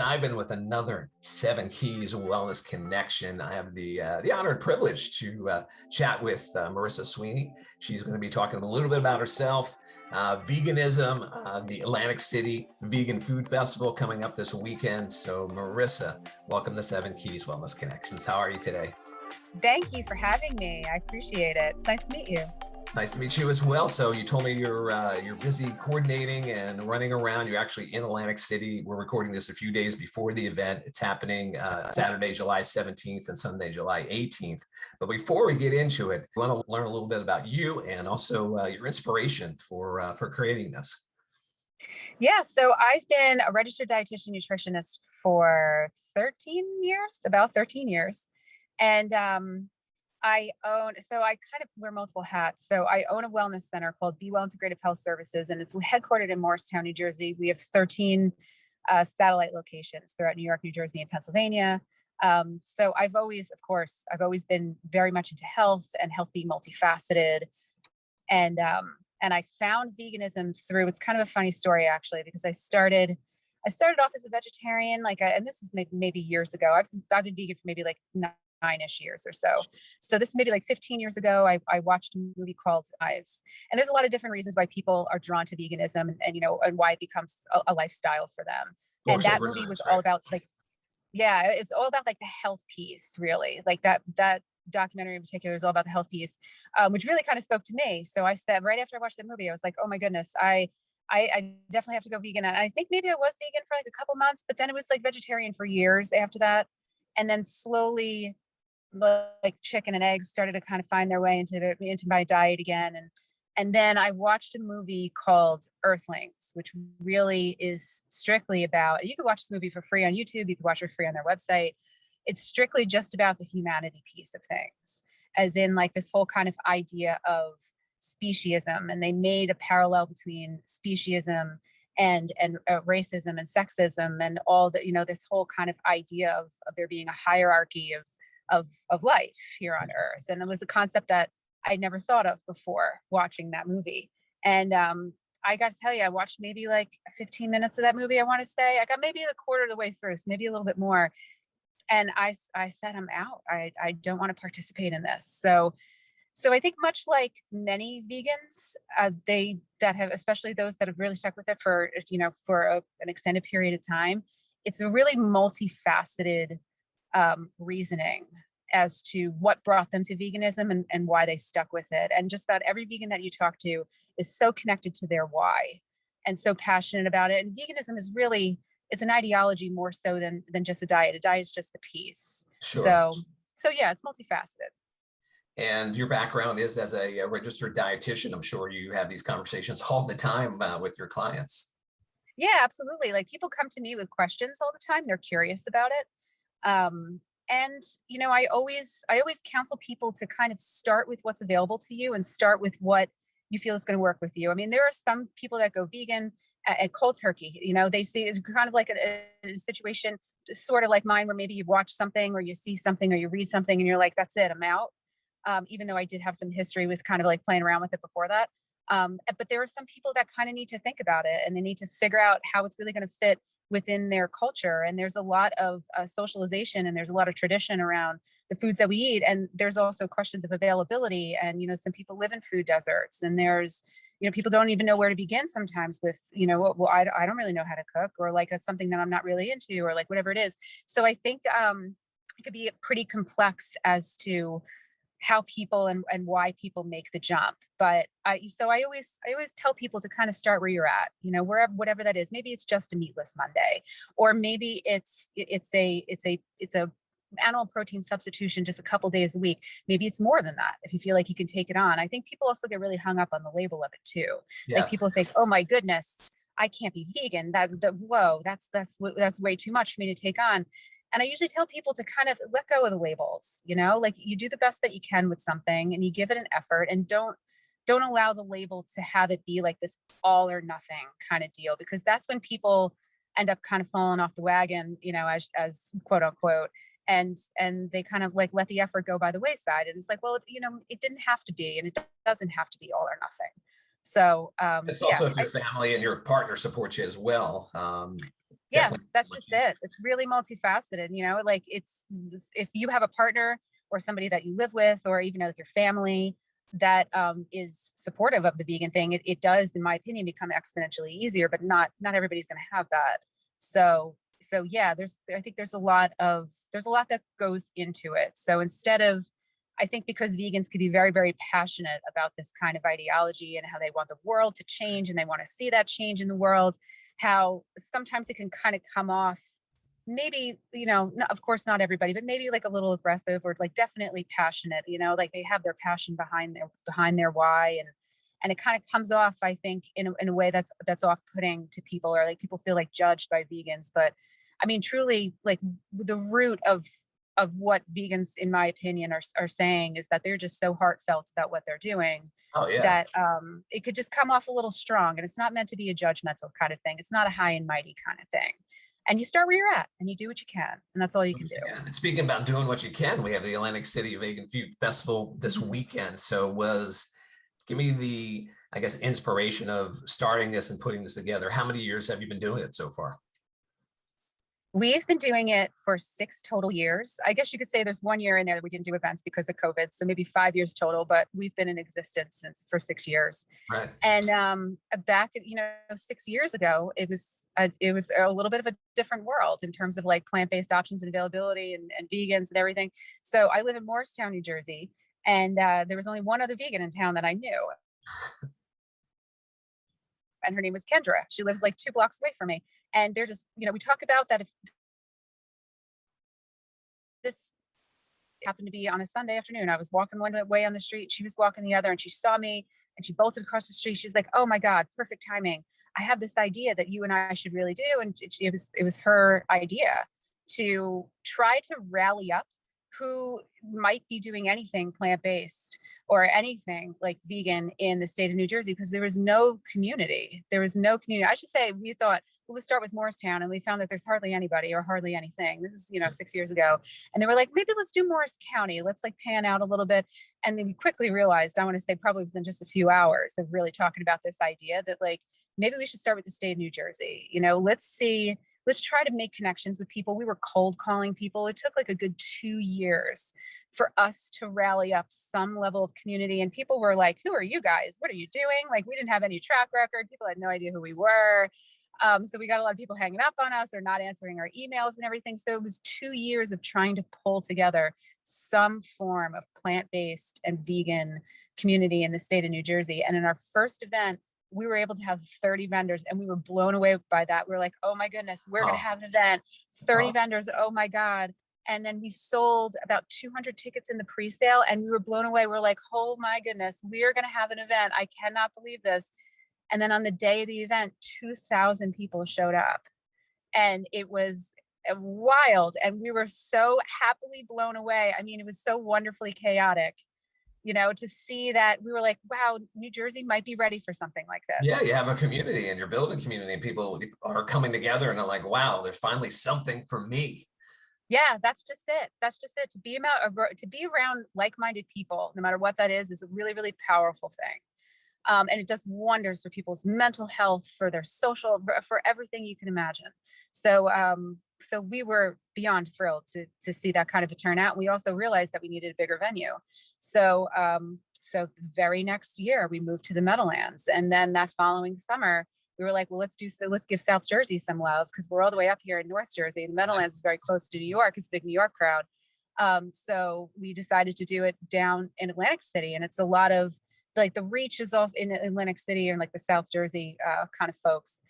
Seidman with another 7 Keyz Wellness Connection. I have the honor and privilege to chat with Marisa Sweeney. She's going to be talking a little bit about herself, veganism, the Atlantic City Vegan Food Festival coming up this weekend. So Marisa, welcome to 7 Keyz Wellness Connections. How are you today? Thank you for having me. I appreciate it. It's nice to meet you. Nice to meet you as well. So you told me you're busy coordinating and running around. You're actually in Atlantic City. We're recording this a few days before the event. It's happening Saturday, July 17th and Sunday, July 18th. But before we get into it, I want to learn a little bit about you and also your inspiration for creating this. Yeah, so I've been a registered dietitian nutritionist for 13 years, about 13 years. And I kind of wear multiple hats. So I own a wellness center called Be Well Integrative Health Services, and it's headquartered in Morristown, New Jersey. We have 13 satellite locations throughout New York, New Jersey, and Pennsylvania. So I've always been very much into health and health being multifaceted. And I found veganism through, it's kind of a funny story actually, because I started off as a vegetarian, and this is maybe years ago. I've been vegan for maybe like 9-ish years or so. So this is maybe like 15 years ago. I watched a movie called Knives, and there's a lot of different reasons why people are drawn to veganism and why it becomes a lifestyle for them. And that movie was all about it's all about like the health piece, really. Like that documentary in particular is all about the health piece, which really kind of spoke to me. So I said, right after I watched that movie, I was like, oh my goodness, I definitely have to go vegan. And I think maybe I was vegan for like a couple months, but then it was like vegetarian for years after that. And then slowly, like chicken and eggs started to kind of find their way into my diet again. And then I watched a movie called Earthlings, which really is strictly about, you can watch this movie for free on YouTube. You can watch it for free on their website. It's strictly just about the humanity piece of things, as in like this whole kind of idea of speciesism. And they made a parallel between speciesism and racism and sexism and all that, this whole kind of idea of there being a hierarchy of life here on Earth. And it was a concept that I'd never thought of before watching that movie. And I got to tell you, I watched maybe like 15 minutes of that movie, I want to say. I got maybe a quarter of the way through, so maybe a little bit more. And I said, I'm out. I don't want to participate in this. So I think much like many vegans, especially those that have really stuck with it for an extended period of time, it's a really multifaceted reasoning as to what brought them to veganism and why they stuck with it. And just about every vegan that you talk to is so connected to their why and so passionate about it. And veganism is really, it's an ideology more so than just a diet. A diet is just a piece. Sure. So yeah, it's multifaceted. And your background is as a registered dietitian. I'm sure you have these conversations all the time with your clients. Yeah, absolutely. Like people come to me with questions all the time. They're curious about it. And I always counsel people to kind of start with what's available to you and start with what you feel is going to work with you. I mean, there are some people that go vegan at cold turkey. They see it's kind of like a situation sort of like mine, where maybe you watch something or you see something or you read something and you're like, that's it, I'm out. Even though I did have some history with kind of like playing around with it before that. But there are some people that kind of need to think about it and they need to figure out how it's really going to fit within their culture. And there's a lot of socialization and there's a lot of tradition around the foods that we eat. And there's also questions of availability. And, some people live in food deserts, and there's, people don't even know where to begin sometimes with, well, I don't really know how to cook, or like that's something that I'm not really into, or like whatever it is. So I think it could be pretty complex as to how people and why people make the jump. But I always tell people to kind of start where you're at, wherever, whatever that is. Maybe it's just a meatless Monday, or maybe it's a animal protein substitution just a couple days a week. Maybe it's more than that if you feel like you can take it on. I think people also get really hung up on the label of it too. Yes. Like people think, oh my goodness, I can't be vegan. That's way too much for me to take on. And I usually tell people to kind of let go of the labels, like you do the best that you can with something and you give it an effort, and don't allow the label to have it be like this all or nothing kind of deal, because that's when people end up kind of falling off the wagon, as quote unquote, and they kind of like let the effort go by the wayside. And it's like, well, it didn't have to be, and it doesn't have to be all or nothing. So it's also if your family and your partner support you as well. Yeah, Definitely. that's just it. It's really multifaceted, like if you have a partner or somebody that you live with, or even like your family that is supportive of the vegan thing, it does, in my opinion, become exponentially easier, but not everybody's going to have that. So yeah, I think there's a lot that goes into it. So instead of, I think because vegans could be very, very passionate about this kind of ideology and how they want the world to change and they want to see that change in the world, how sometimes it can kind of come off, maybe, of course, not everybody, but maybe like a little aggressive, or like definitely passionate, like they have their passion behind their why. And it kind of comes off, I think, in a way that's off-putting to people, or like people feel like judged by vegans. But I mean, truly, like the root of what vegans, in my opinion, are saying is that they're just so heartfelt about what they're doing, Oh yeah. that it could just come off a little strong. And it's not meant to be a judgmental kind of thing. It's not a high and mighty kind of thing. And you start where you're at and you do what you can. And that's all you can do. And speaking about doing what you can, we have the Atlantic City Vegan Food Festival this weekend. So give me the, I guess, inspiration of starting this and putting this together. How many years have you been doing it so far? We've been doing it for 6 total years. I guess you could say there's 1 year in there that we didn't do events because of COVID. So maybe 5 years total, but we've been in existence for 6 years. Right. And back, 6 years ago, it was a little bit of a different world in terms of like plant-based options and availability and vegans and everything. So I live in Morristown, New Jersey, and there was only one other vegan in town that I knew. And her name was Kendra. She lives like 2 blocks away from me. And they're just, we talk about that if this happened to be on a Sunday afternoon, I was walking one way on the street, she was walking the other, and she saw me and she bolted across the street. She's like, "Oh my God, perfect timing. I have this idea that you and I should really do." And it was her idea to try to rally up who might be doing anything plant-based or anything like vegan in the state of New Jersey, because there was no community. I should say, we thought, well, let's start with Morristown. And we found that there's hardly anybody or hardly anything. This is, 6 years ago. And they were like, maybe let's do Morris County. Let's like pan out a little bit. And then we quickly realized, I want to say probably within just a few hours of really talking about this idea, that like, maybe we should start with the state of New Jersey. Let's try to make connections with people. We were cold calling people. It took like a good 2 years for us to rally up some level of community. And people were like, "Who are you guys? What are you doing?" Like, we didn't have any track record. People had no idea who we were. So we got a lot of people hanging up on us or not answering our emails and everything. So it was 2 years of trying to pull together some form of plant-based and vegan community in the state of New Jersey. And in our first event, we were able to have 30 vendors, and we were blown away by that. We were like, "Oh my goodness, we're going to have an event, 30 vendors. Oh my God." And then we sold about 200 tickets in the pre-sale, and we were blown away. We're like, "Oh my goodness, we are going to have an event. I cannot believe this." And then on the day of the event, 2,000 people showed up, and it was wild. And we were so happily blown away. I mean, it was so wonderfully chaotic, to see that. We were like, wow, New Jersey might be ready for something like this. Yeah, you have a community and you're building a community, and people are coming together and they're like, wow, there's finally something for me. Yeah, that's just it. To be around like-minded people, no matter what that is a really, really powerful thing. And it does wonders for people's mental health, for their social, for everything you can imagine. So we were beyond thrilled to see that kind of a turnout. And we also realized that we needed a bigger venue. So the very next year we moved to the Meadowlands. And then that following summer, we were like, well, let's give South Jersey some love, because we're all the way up here in North Jersey. The Meadowlands is very close to New York. It's a big New York crowd. So we decided to do it down in Atlantic City. And it's a lot of, like, the reach is also in Atlantic City and like the South Jersey kind of folks.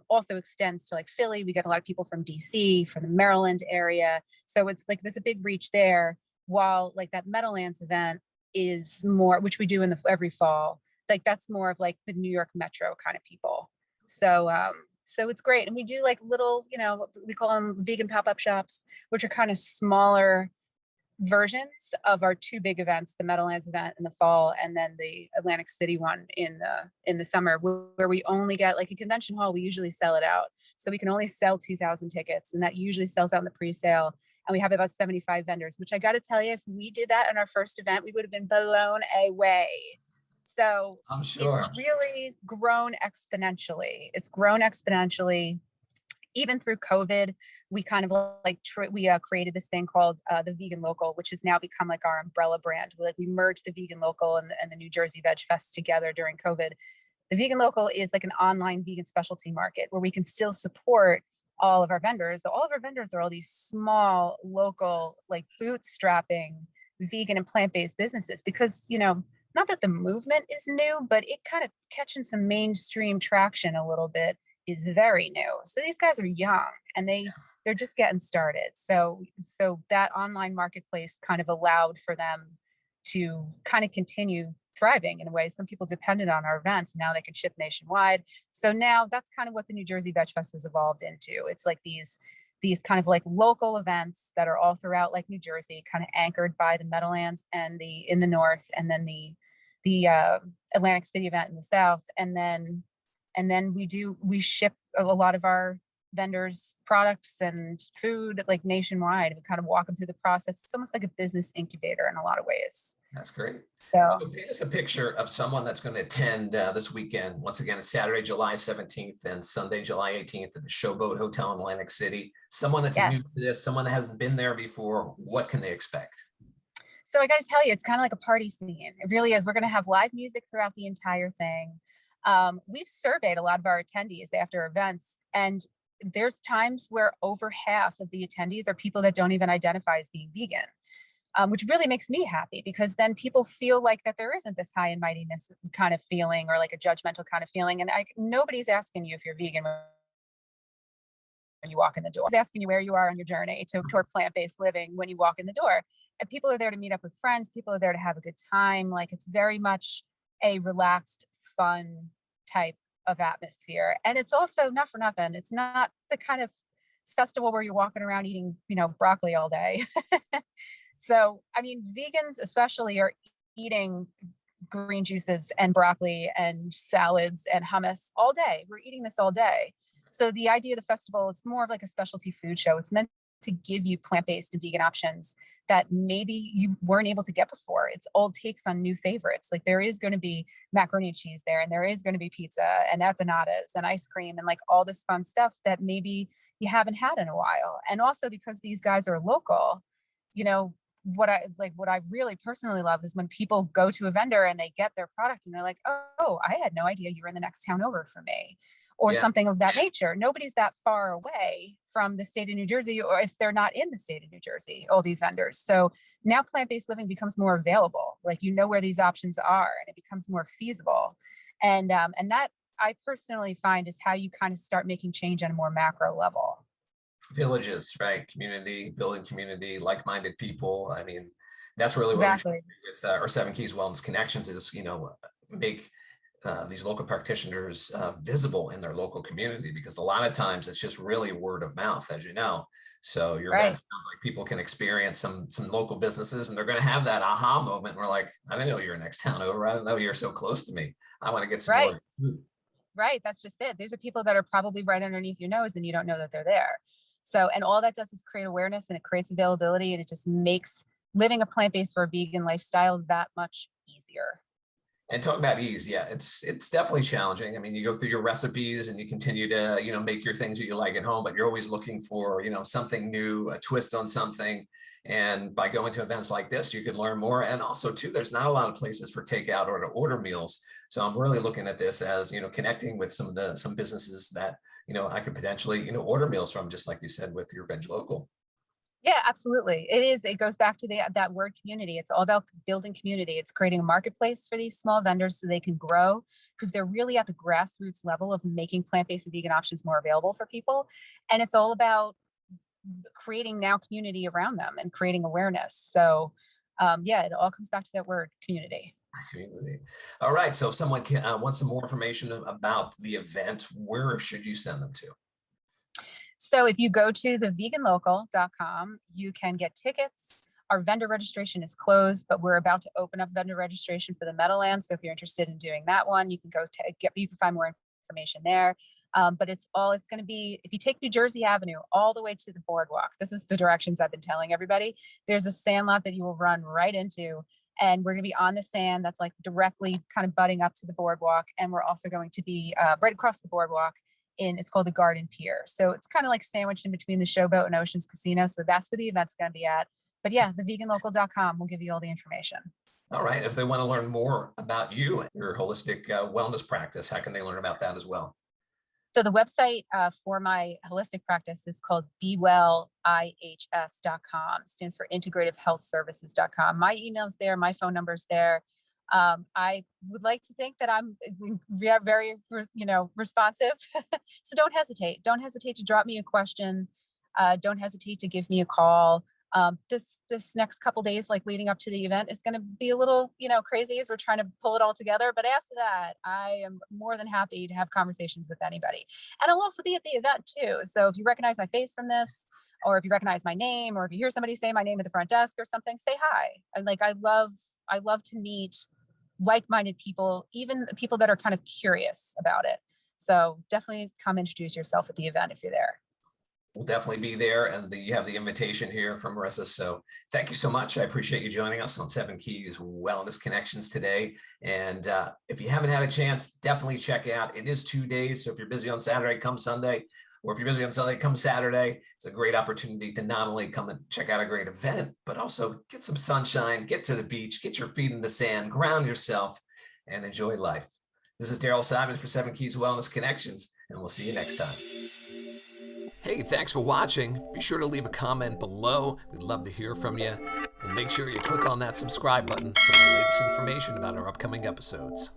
Also extends to like Philly. We get a lot of people from DC, from the Maryland area. So it's like there's a big reach there. While like that Meadowlands event is more, which we do every fall, like that's more of like the New York metro kind of people. So it's great. And we do like little, we call them vegan pop-up shops, which are kind of smaller versions of our 2 big events, the Meadowlands event in the fall, and then the Atlantic City one in the summer, where we only get, like, a convention hall, we usually sell it out. So we can only sell 2,000 tickets, and that usually sells out in the pre-sale. And we have about 75 vendors, which I got to tell you, if we did that in our first event, we would have been blown away. So I'm sure it's really grown exponentially. even through COVID, we kind of like we created this thing called the Vegan Local, which has now become like our umbrella brand. Like we merged the Vegan Local and the New Jersey VegFest together during COVID. The Vegan Local is like an online vegan specialty market where we can still support all of our vendors. So all of our vendors are all these small, local, like bootstrapping vegan and plant-based businesses because, you know, not that the movement is new, but it kind of catching some mainstream traction a little bit is very new. So these guys are young and they're just getting started. So that online marketplace kind of allowed for them to kind of continue thriving in a way. Some people depended on our events. Now they can ship nationwide. So now that's kind of what the New Jersey VegFest has evolved into. It's like these kind of like local events that are all throughout like New Jersey, kind of anchored by the Meadowlands and in the north, and then the Atlantic City event in the south, and then we ship a lot of our vendors products and food like nationwide. We kind of walk them through the process. It's almost like a business incubator in a lot of ways. That's great. So Paint us a picture of someone that's going to attend this weekend. Once again, it's Saturday, July 17th and Sunday, July 18th at the Showboat Hotel in Atlantic City. Someone that's new to this, someone that hasn't been there before, what can they expect? So I got to tell you, it's kind of like a party scene. It really is. We're going to have live music throughout the entire thing. We've surveyed a lot of our attendees after events, and there's times where over half of the attendees are people that don't even identify as being vegan, which really makes me happy because then people feel like that there isn't this high and mightiness kind of feeling or like a judgmental kind of feeling. And nobody's asking you if you're vegan when you walk in the door. It's asking you where you are on your journey toward plant-based living when you walk in the door. And people are there to meet up with friends. People are there to have a good time. Like it's very much a relaxed, fun type of atmosphere. And it's also, not for nothing, it's not the kind of festival where you're walking around eating, you know, broccoli all day. So, I mean, vegans especially are eating green juices and broccoli and salads and hummus all day. We're eating this all day. So the idea of the festival is more of like a specialty food show. It's meant to give you plant-based and vegan options that maybe you weren't able to get before. It's old takes on new favorites. Like there is going to be macaroni and cheese there, and there is going to be pizza and empanadas and ice cream and like all this fun stuff that maybe you haven't had in a while. And also because these guys are local, you know, what I really personally love is when people go to a vendor and they get their product and they're like, oh, I had no idea you were in the next town over for me, or something of that nature. Nobody's that far away from the state of New Jersey, or if they're not in the state of New Jersey, all these vendors. So now plant-based living becomes more available. Like, you know where these options are, and it becomes more feasible. And that I personally find is how you kind of start making change on a more macro level. Villages, right? Community, building community, like-minded people. I mean, that's really what Exactly. we do with our 7 Keyz Wellness Connections is, you know, make these local practitioners visible in their local community, because a lot of times it's just really word of mouth, as you know. So your event sounds like people can experience some local businesses, and they're going to have that aha moment. We're like, I didn't know you're next town over. I didn't know you're so close to me. I want to get some more food. Right. That's just it. These are people that are probably right underneath your nose and you don't know that they're there. So, and all that does is create awareness, and it creates availability, and it just makes living a plant-based or vegan lifestyle that much easier. And talking about ease, yeah, it's definitely challenging. I mean, you go through your recipes and you continue to, you know, make your things that you like at home, but you're always looking for, you know, something new, a twist on something. And by going to events like this, you can learn more. And also too, there's not a lot of places for takeout or to order meals. So I'm really looking at this as, you know, connecting with some businesses that, you know, I could potentially, you know, order meals from, just like you said, with your Veg Local. Yeah, absolutely. It is. It goes back to that word community. It's all about building community. It's creating a marketplace for these small vendors so they can grow, because they're really at the grassroots level of making plant-based and vegan options more available for people. And it's all about creating now community around them and creating awareness. So yeah, it all comes back to that word community. Community. All right. So if someone wants some more information about the event, where should you send them to? So if you go to theveganlocal.com, you can get tickets. Our vendor registration is closed, but we're about to open up vendor registration for the Meadowlands. So if you're interested in doing that one, you can you can find more information there. But it's going to be, if you take New Jersey Avenue all the way to the boardwalk, this is the directions I've been telling everybody. There's a sand lot that you will run right into, and we're going to be on the sand that's like directly kind of butting up to the boardwalk. And we're also going to be right across the boardwalk it's called the Garden Pier. So it's kind of like sandwiched in between the Showboat and Oceans Casino. So that's where the event's going to be at. But yeah, theveganlocal.com will give you all the information. All right. If they want to learn more about you and your holistic wellness practice, how can they learn about that as well? So the website for my holistic practice is called bewellihs.com. Stands for integrativehealthservices.com. My email's there. My phone number's there. I would like to think that I'm very, responsive. So don't hesitate. Don't hesitate to drop me a question. Don't hesitate to give me a call. This next couple days, like leading up to the event, is going to be a little, crazy as we're trying to pull it all together. But after that, I am more than happy to have conversations with anybody. And I'll also be at the event too. So if you recognize my face from this, or if you recognize my name, or if you hear somebody say my name at the front desk or something, say hi. And I love to meet like-minded people, even people that are kind of curious about it. So definitely come introduce yourself at the event if you're there. We'll definitely be there, and you have the invitation here from Marisa. So thank you so much. I appreciate you joining us on 7 Keyz Wellness Connections today. And if you haven't had a chance, definitely check out. It is 2 days. So if you're busy on Saturday, come Sunday. Or if you're busy on Sunday, come Saturday. It's a great opportunity to not only come and check out a great event, but also get some sunshine, get to the beach, get your feet in the sand, ground yourself, and enjoy life. This is Daryle Seidman for 7 Keyz Wellness Connections, and we'll see you next time. Hey, thanks for watching. Be sure to leave a comment below. We'd love to hear from you. And make sure you click on that subscribe button for the latest information about our upcoming episodes.